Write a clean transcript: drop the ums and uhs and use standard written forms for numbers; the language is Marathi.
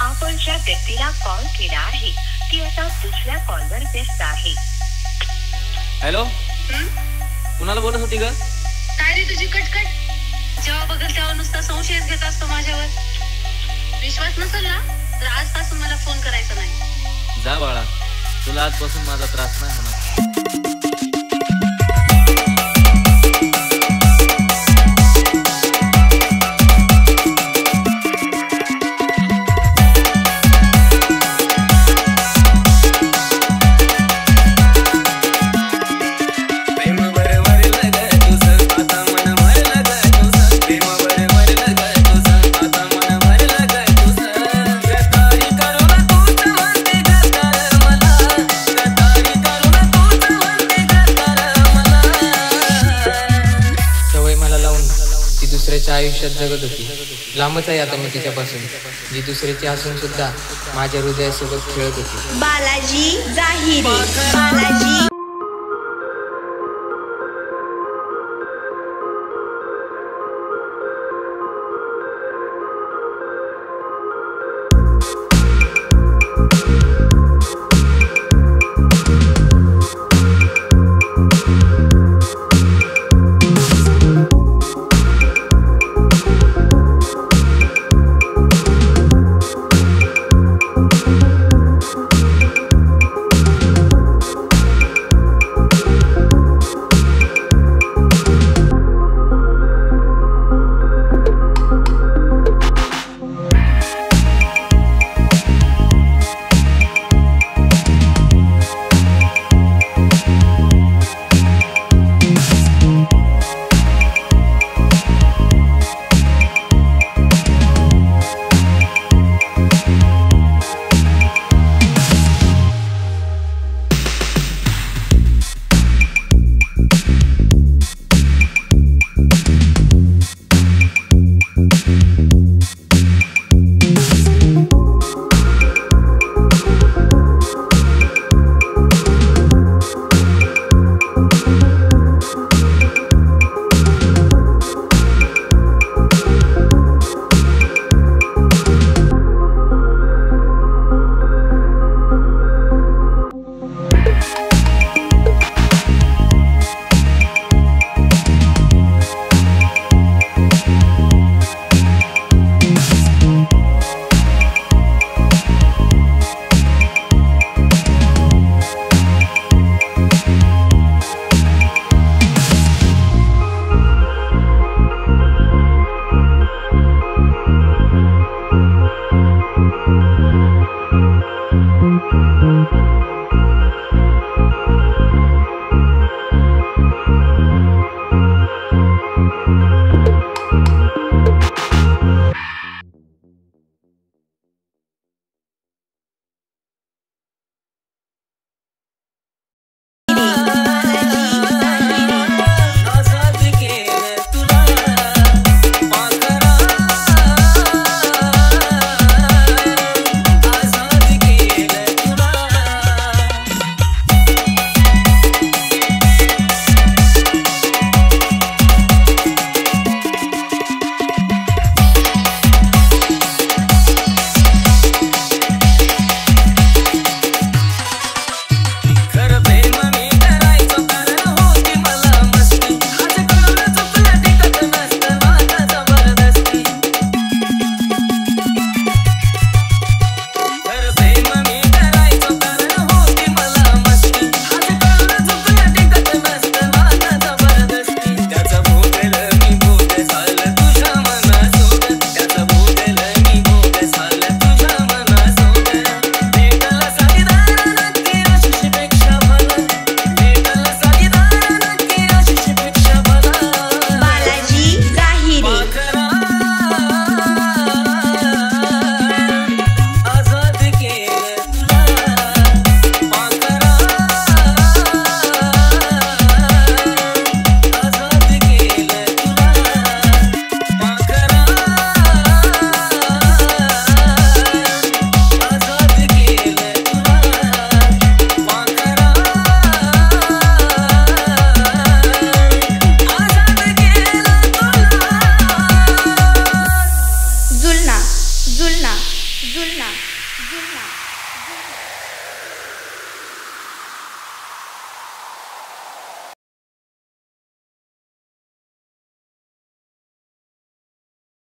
आपण ज्या व्यक्तीला कॉल केला आहे ती आता दुसऱ्या कॉलवर व्यस्त आहे. हॅलो, कुणाला बोलत होती ग? काय रे तुझी कटकट? जेव्हा बघल तेव्हा नुसता संशयच घेत असतो माझ्यावर. विश्वास नसेल ना तर आजपासून मला फोन करायचा नाही. जा बाळा, तुला आजपासून माझा त्रास नाही होणार. दुसऱ्याच्या आयुष्यात जगत होती. लांबच आहे आता मी तिच्यापासून, जी दुसऱ्याची असून सुद्धा माझ्या हृदयासोबत खेळत होती. बालाजी जाहिरे, बालाजी. जिल्हा